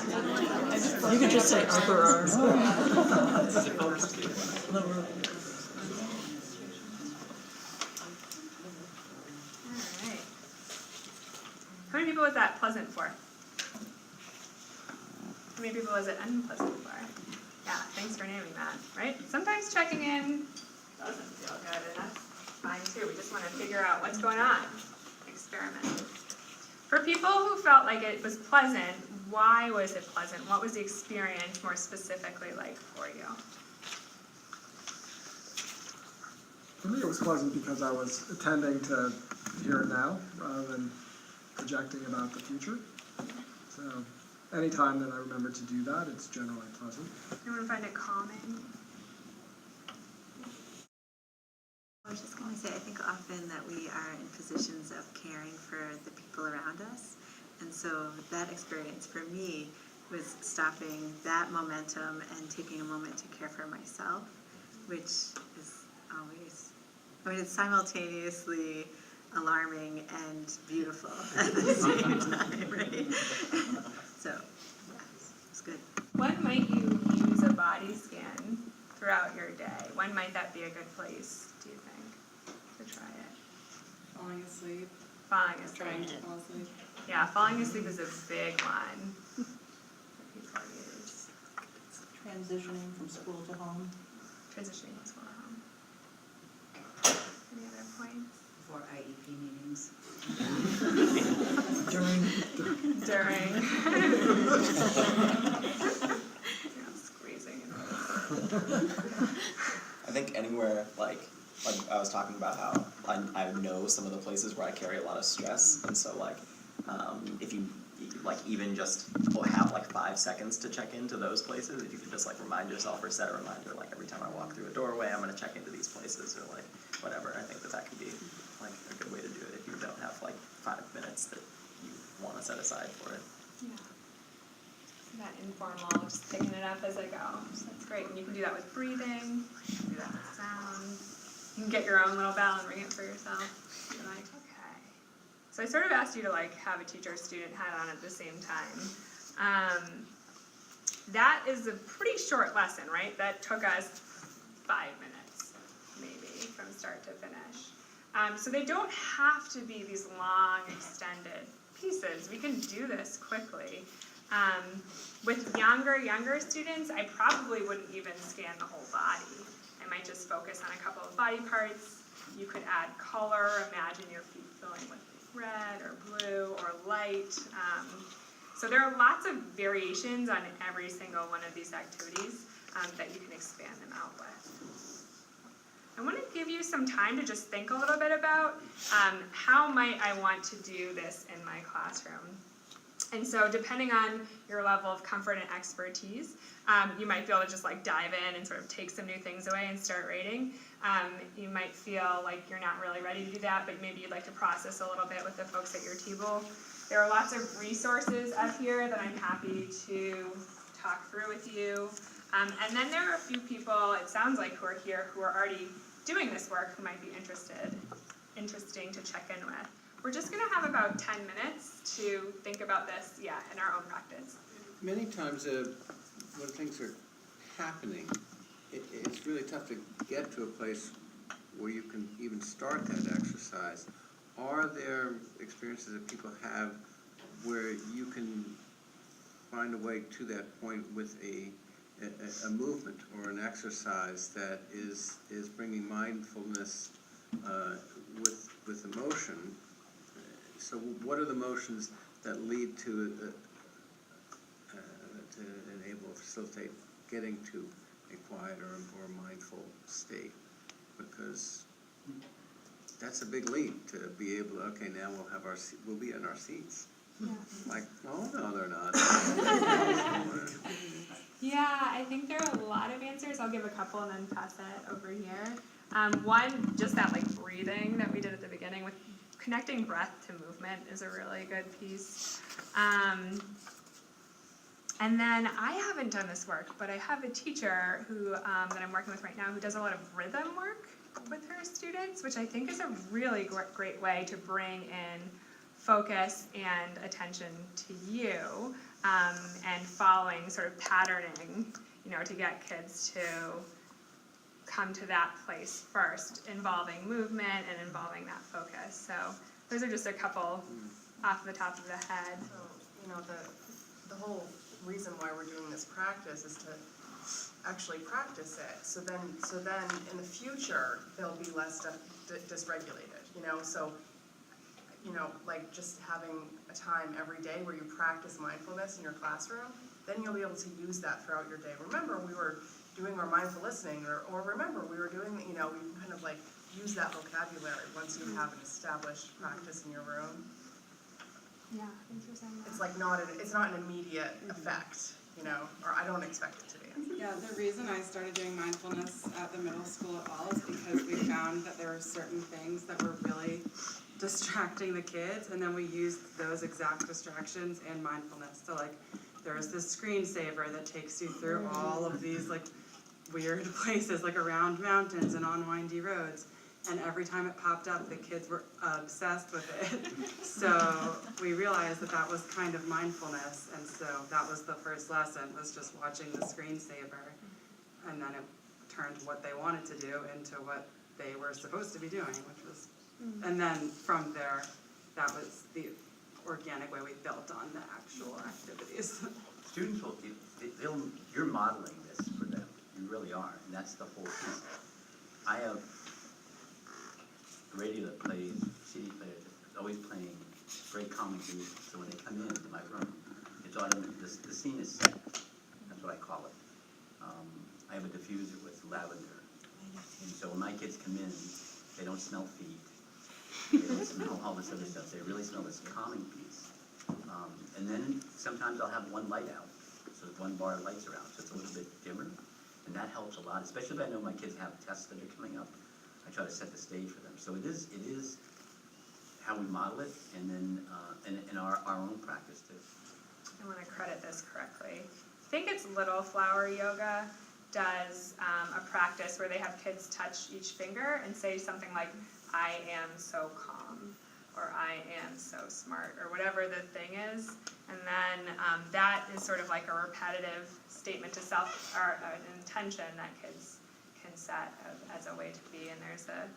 You could just say upper arm. Alright. How many people was that pleasant for? How many people was it unpleasant for? Yeah, thanks for naming that, right? Sometimes checking in doesn't feel good, and that's fine too. We just want to figure out what's going on. Experiment. For people who felt like it was pleasant, why was it pleasant? What was the experience more specifically like for you? For me, it was pleasant because I was attending to here and now rather than projecting about the future. So anytime that I remember to do that, it's generally pleasant. Anyone find it calming? I was just going to say, I think often that we are in positions of caring for the people around us. And so that experience for me was stopping that momentum and taking a moment to care for myself, which is always, I mean, it's simultaneously alarming and beautiful at the same time, right? So, yeah, it's good. When might you use a body scan throughout your day? When might that be a good place, do you think, to try it? Falling asleep. Falling asleep. Trying to fall asleep. Yeah, falling asleep is a big one that people use. Transitioning from school to home. Transitioning to school at home. Any other points? For IEP meetings. During. Squeezing in. I think anywhere, like I was talking about how I know some of the places where I carry a lot of stress, and so if you like even just have like 5 seconds to check into those places, if you could just like remind yourself or set a reminder, like every time I walk through a doorway, I'm going to check into these places or like whatever. I think that could be like a good way to do it if you don't have like 5 minutes that you want to set aside for it. Yeah. So that informal, just picking it up as I go. So that's great. And you can do that with breathing, you can do that with sound. You can get your own little bell and ring it for yourself. You're like, okay. So I sort of asked you to like have a teacher-student hat on at the same time. That is a pretty short lesson, right? That took us 5 minutes, maybe, from start to finish. So they don't have to be these long, extended pieces. We can do this quickly. With younger students, I probably wouldn't even scan the whole body. I might just focus on a couple of body parts. You could add color, imagine your feet filling with red or blue or light. So there are lots of variations on every single one of these activities that you can expand them out with. I want to give you some time to just think a little bit about how might I want to do this in my classroom. And so depending on your level of comfort and expertise, you might be able to just like dive in and sort of take some new things away and start rating. You might feel like you're not really ready to do that, but maybe you'd like to process a little bit with the folks at your table. There are lots of resources up here that I'm happy to talk through with you. And then there are a few people, it sounds like, who are here who are already doing this work who might be interesting to check in with. We're just going to have about 10 minutes to think about this, in our own practice. Many times when things are happening, it's really tough to get to a place where you can even start that exercise. Are there experiences that people have where you can find a way to that point with a movement or an exercise that is bringing mindfulness with emotion? So what are the motions that lead to enable, facilitate getting to a quieter or mindful state? Because that's a big leap to be able to, okay, now we'll be in our seats. Yeah. Like, oh no, they're not. Yeah, I think there are a lot of answers. I'll give a couple and then pass it over here. One, just that like breathing that we did at the beginning with connecting breath to movement is a really good piece. And then I haven't done this work, but I have a teacher who that I'm working with right now who does a lot of rhythm work with her students, which I think is a really great way to bring in focus and attention to you and and following sort of patterning, to get kids to come to that place first, involving movement and involving that focus. So those are just a couple off the top of the head. So, the whole reason why we're doing this practice is to actually practice it. So then in the future, there'll be less stuff dysregulated, So, like just having a time every day where you practice mindfulness in your classroom, then you'll be able to use that throughout your day. Remember, we were doing our mindful listening, or remember, we were doing, you kind of like use that vocabulary once you have an established practice in your room. Yeah, thanks for saying that. It's like it's not an immediate effect, or I don't expect it to be. Yeah, the reason I started doing mindfulness at the middle school at all is because we found that there were certain things that were really distracting the kids, and then we used those exact distractions in mindfulness. So like, there's this screensaver that takes you through all of these like weird places, like around mountains and on windy roads. And every time it popped up, the kids were obsessed with it. So we realized that was kind of mindfulness, and so that was the first lesson, was just watching the screensaver. And then it turned what they wanted to do into what they were supposed to be doing, which was, and then from there, that was the organic way we built on the actual activities. Students you're modeling this for them, you really are, and that's the whole piece. I have a radio that plays, CD player, it's always playing very calming music, so when they come into my room, it's automatic, the scene is set, that's what I call it. I have a diffuser with lavender, and so when my kids come in, they don't smell feet, they don't smell all this other stuff, they really smell this calming piece. And then sometimes I'll have one light out, so one bar of lights around, so it's a little bit dimmer, and that helps a lot, especially if I know my kids have tests that are coming up. I try to set the stage for them. So it is how we model it, and then in our own practice too. I want to credit this correctly. I think it's Little Flower Yoga does a practice where they have kids touch each finger and say something like, "I am so calm," or "I am so smart," or whatever the thing is. And then that is sort of like a repetitive statement to self, or an intention that kids can set as a way to be, and there's a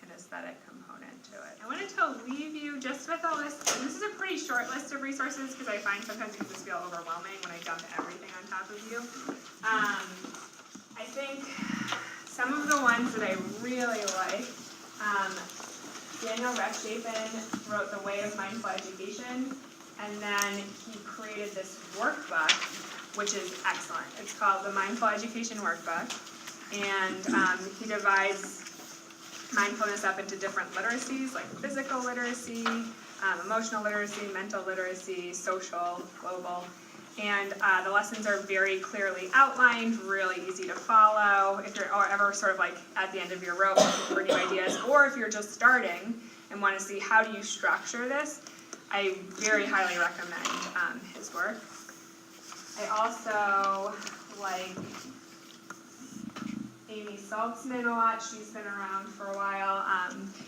kinesthetic component to it. I wanted to leave you just with a list, and this is a pretty short list of resources because I find sometimes it can just feel overwhelming when I dump everything on top of you. I think some of the ones that I really like, Daniel Resthaven wrote The Way of Mindful Education, and then he created this workbook, which is excellent. It's called the Mindful Education Workbook, and he divides mindfulness up into different literacies, like physical literacy, emotional literacy, mental literacy, social, global. And the lessons are very clearly outlined, really easy to follow. If you're ever sort of like at the end of your rope looking for new ideas, or if you're just starting and want to see how do you structure this, I very highly recommend his work. I also like Amy Saltzman a lot. She's been around for a while.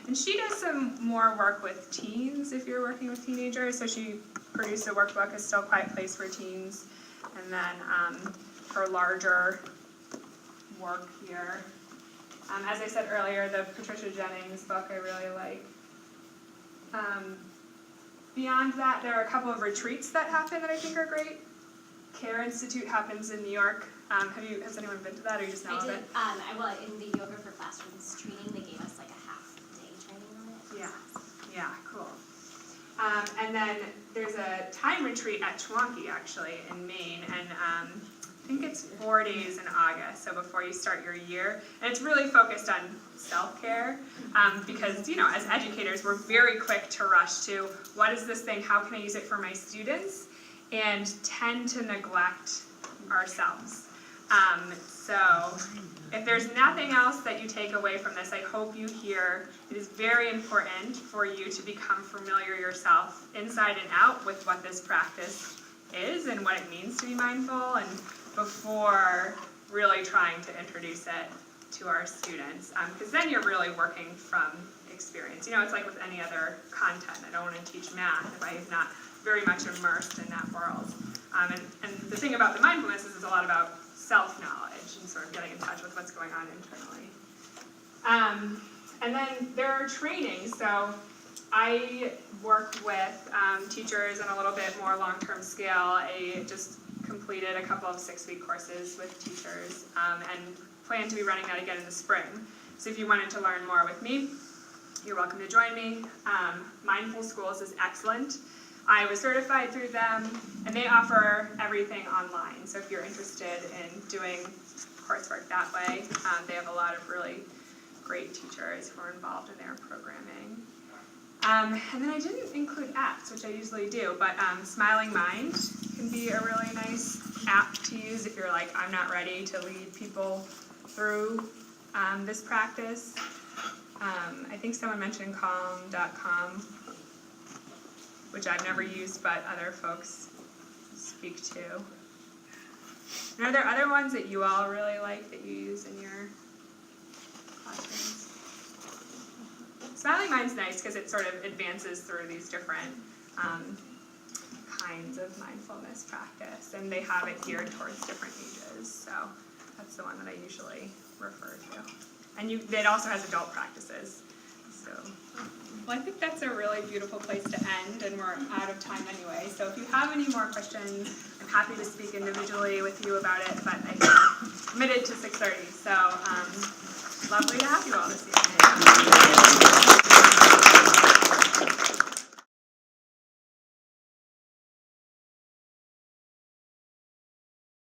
And she does some more work with teens if you're working with teenagers. So she produced a workbook, A Still Quiet Place for Teens. And then her larger work here. As I said earlier, the Patricia Jennings book I really like. Beyond that, there are a couple of retreats that happen that I think are great. Care Institute happens in New York. Has anyone been to that, or you just know of it? Well, in the Yoga for Classrooms training, they gave us like a half-day training on it. Yeah, cool. And then there's a time retreat at Chewonki, actually, in Maine, and I think it's 4 days in August, so before you start your year. And it's really focused on self-care, because, as educators, we're very quick to rush to, what is this thing, how can I use it for my students, and tend to neglect ourselves. So if there's nothing else that you take away from this, I hope you hear it is very important for you to become familiar yourself inside and out with what this practice is and what it means to be mindful, and before really trying to introduce it to our students, because then you're really working from experience. It's like with any other content. I don't want to teach math if I am not very much immersed in that world. And the thing about the mindfulness is it's a lot about self-knowledge and sort of getting in touch with what's going on internally. And then there are trainings. So I work with teachers on a little bit more long-term scale. I just completed a couple of 6-week courses with teachers and plan to be running that again in the spring. So if you wanted to learn more with me, you're welcome to join me. Mindful Schools is excellent. I was certified through them, and they offer everything online. So if you're interested in doing coursework that way, they have a lot of really great teachers who are involved in their programming. And then I didn't include apps, which I usually do, but Smiling Mind can be a really nice app to use if you're like, I'm not ready to lead people through this practice. I think someone mentioned calm.com, which I've never used, but other folks speak to. And are there other ones that you all really like that you use in your classrooms? Smiling Mind's nice because it sort of advances through these different kinds of mindfulness practice, and they have it geared towards different ages, so that's the one that I usually refer to. And it also has adult practices. So, well, I think that's a really beautiful place to end, and we're out of time anyway. So if you have any more questions, I'm happy to speak individually with you about it, but I am committed to 6:30. So lovely to have you all this evening.